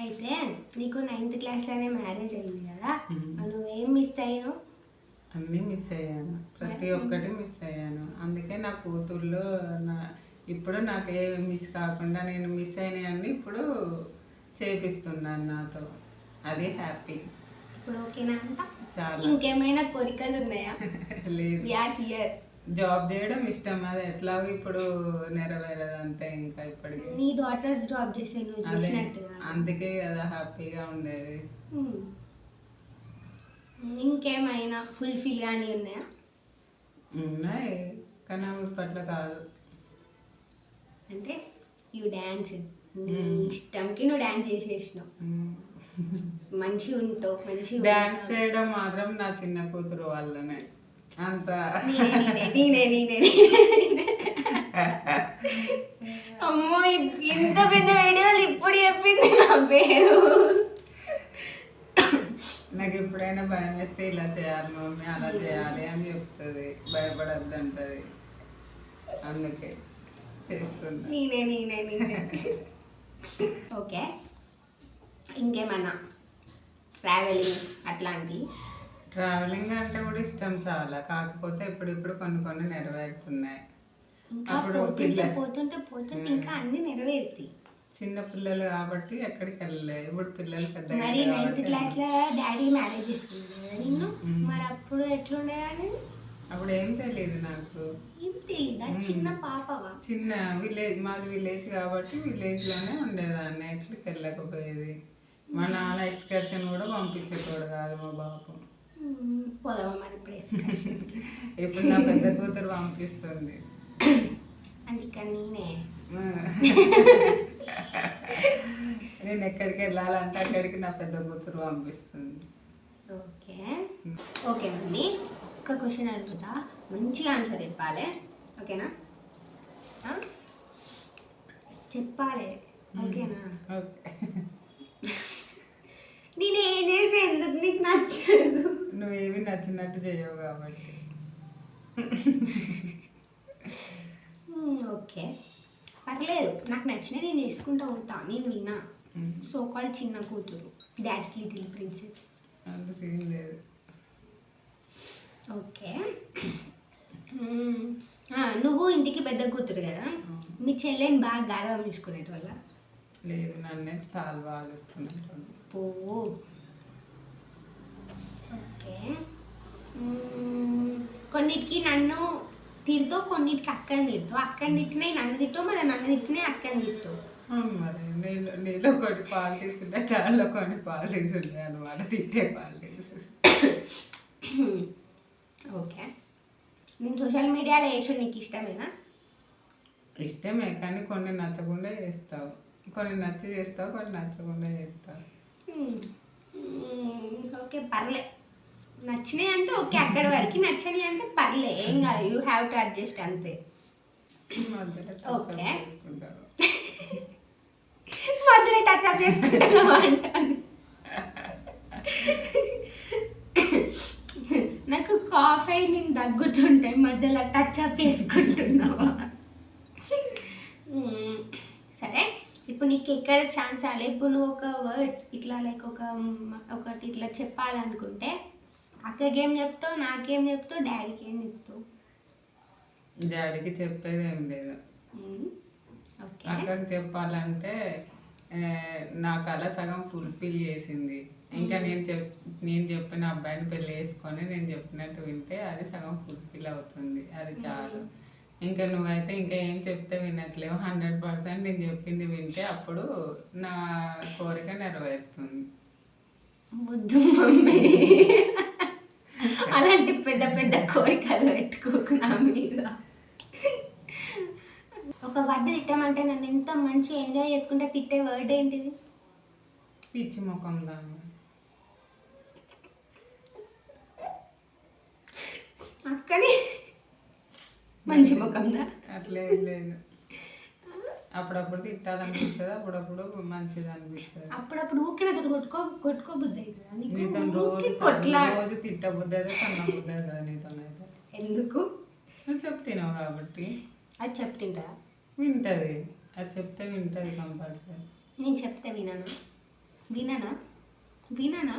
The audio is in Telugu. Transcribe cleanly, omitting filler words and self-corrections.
అయితే నీకు 9th క్లాస్లోనే మ్యారేజ్ అయింది కదా, నువ్వేం మిస్ అయ్యావు? అన్నీ మిస్ అయ్యాను, ప్రతి ఒక్కటి మిస్ అయ్యాను. అందుకే నా కూతుర్లో ఇప్పుడు నాకు ఏ మిస్ కాకుండా నేను మిస్ అయినవన్నీ ఇప్పుడు చేపిస్తున్నాను నాతో. అది హ్యాపీ. ఇప్పుడు ఓకేనా అంట? చాలా. ఇంకేమైనా కోరికలు ఉన్నాయా? లేదు. హియర్ జాబ్ చేయడం ఇష్టం, అది ఎట్లాగో ఇప్పుడు నెరవేరదు అంతే. ఇంకా ఇప్పటికి నీ డాటర్స్ జాబ్ చేసే నువ్వు చేసినట్టుగా, అందుకే కదా హ్యాపీగా ఉండేది. ఇంకేమైనా ఫుల్ఫిల్ కానీ ఉన్నాయా? ఉన్నాయి, కానీ అవి ఇప్పట్లో కాదు. అంటే యూ డ్యాన్స్, నీ ఇష్టంకి నువ్వు డ్యాన్స్ చేసేసినావు, మంచిగా ఉంటావు. మంచిగా డాన్స్ చేయడం మాత్రం నా చిన్న కూతురు వల్లనే అంత. అమ్మో, ఇంత పెద్ద వీడియోలు ఇప్పుడు చెప్పింది నా పేరు. నాకు ఎప్పుడైనా భయం వేస్తే ఇలా చేయాలి మమ్మీ, అలా చేయాలి అని చెప్తుంది, భయపడద్దు అంటది, అందుకే చేస్తుంది. నేనే ఓకే. ఇంకేమన్నా ట్రావెలింగ్ అట్లాంటివి? ట్రావెలింగ్ అంటే కూడా ఇష్టం చాలా, కాకపోతే ఇప్పుడు కొన్ని నెరవేరుతున్నాయి. అప్పుడు పోతుంటే ఇంకా అన్ని నెరవేరుతాయి. చిన్న పిల్లలు కాబట్టి ఎక్కడికి వెళ్ళలేదు. ఇప్పుడు పిల్లలు పెద్ద. మరి 9th క్లాస్లో డాడీ మ్యారేజ్ చేసుకున్నాడు నిన్ను, మరి అప్పుడు ఎట్లుండేదాన్ని? అప్పుడు ఏం తెలియదు నాకు. ఏం తెలీదా? చిన్న పాపవా? చిన్న విలేజ్, మాది విలేజ్ కాబట్టి విలేజ్లోనే ఉండేదాన్ని, ఎక్కడికి వెళ్ళకపోయేది. మా నాన్న ఎక్స్కర్షన్ కూడా పంపించేటోడు కాదు మా బాబు. పోదామా మరి ఇప్పుడు ఎక్స్కర్షన్? ఇప్పుడు నా పెద్ద కూతురు పంపిస్తుంది. అంటే ఇక్కడ నేను ఎక్కడికి వెళ్ళాలంటే అక్కడికి నా పెద్ద కూతురు పంపిస్తుంది. ఓకే మమ్మీ, ఒక క్వశ్చన్ అడుగుతా, మంచిగా ఆన్సర్ చెప్పాలి, ఓకేనా? చెప్పాలి, ఓకేనా? ఓకే. నేను ఏం చేసినా ఎందుకు నీకు నచ్చదు? నువ్వేమి నచ్చినట్టు చేయవు కాబట్టి. ఓకే, పర్లేదు, నాకు నచ్చిన నేను చేసుకుంటూ ఉంటా. నేను విన్నా సో కాల్ చిన్న కూతురు, డాడ్స్ లిటిల్ ప్రిన్సెస్. అంత సీన్ లేదు. ఓకే, నువ్వు ఇంటికి పెద్ద కూతురు కదా, మీ చెల్లెని బాగా గారవం తీసుకునేటి వల్ల? లేదు, నన్నే చాలా బాగా చూసుకునేటోడు. ఓకే, కొన్నిటికి నన్ను తిడతావు, కొన్నిటికి అక్కని తిడతావు. అక్కని తిట్టినాయి నన్ను తిట్టావు, మళ్ళీ నన్ను తిట్టినాయి అక్కని తిట్టావు. మరి నీలో కొన్ని క్వాలిటీస్ ఉంటాయి, దానిలో కొన్ని క్వాలిటీస్ ఉంటాయి అన్నమాట, తిట్టే క్వాలిటీస్. ఓకే, నేను సోషల్ మీడియాలో వేసి నీకు ఇష్టమేనా? ఇష్టమే, కానీ కొన్ని నచ్చకుండా చేస్తావు, కొన్ని నచ్చి చేస్తావు, కొన్ని నచ్చకుండా చేస్తావు. ఓకే, పర్లే, నచ్చినాయి అంటే ఓకే, అక్కడి వరకు. నచ్చని అంటే పర్లే, ఏం కాదు, యూ హ్యావ్ టు అడ్జస్ట్ అంతే. ఓకే, మధ్యలో టచ్ అప్ చేసుకుంటున్నావా అంటాను. నాకు కాఫీ నేను దగ్గుతుంటే మధ్యలో టచ్ అప్ చేసుకుంటున్నావా? సరే, ఇప్పుడు నీకు ఎక్కడ ఛాన్స్ రాలే, ఇప్పుడు నువ్వు ఒక వర్డ్ ఇట్లా లైక్ ఒకటి ఇట్లా చెప్పాలనుకుంటే అక్కకేం చెప్తావు, నాకేం చెప్తావు, డాడీకి ఏం చెప్తావు? డాడీకి చెప్పేది ఏం లేదు. అక్కకి చెప్పాలంటే నా కళ సగం ఫుల్ఫిల్ చేసింది. ఇంకా నేను చెప్పిన అబ్బాయిని పెళ్ళి చేసుకొని నేను చెప్పినట్టు వింటే అది సగం ఫుల్ఫిల్ అవుతుంది, అది చాలు. ఇంకా నువ్వైతే ఇంకా ఏం చెప్తే వినట్లేవు, 100% నేను చెప్పింది వింటే అప్పుడు నా కోరిక నెరవేరుతుంది. వద్దు మమ్మీ, అలాంటి పెద్ద పెద్ద కోరికలు పెట్టుకోకు నా మీద. ఒక వర్డ్ తిట్టామంటే నన్ను ఎంత మంచి ఎంజాయ్ చేసుకుంటే తిట్టే వర్డ్ ఏంటిది? పిచ్చి ముఖం దాన్ని. అక్కని మంచి ముఖందా? అట్లేం లేదు, అప్పుడప్పుడు తిట్టాలనిపిస్తుంది, అప్పుడప్పుడు మంచిది అనిపిస్తుంది. అప్పుడప్పుడు ఊరికే కొట్టుకో బుద్ధి నీతో రోజు తిట్టబుద్ధి అయితే కన్న బుద్ధి అవుతుంది నీతోనైతే. ఎందుకు? నువ్వు చెప్తున్నావు కాబట్టి. అది చెప్తుంటా వింటది, అది చెప్తే వింటది కంపల్సరీ. నేను చెప్తే వినను. విననా విననా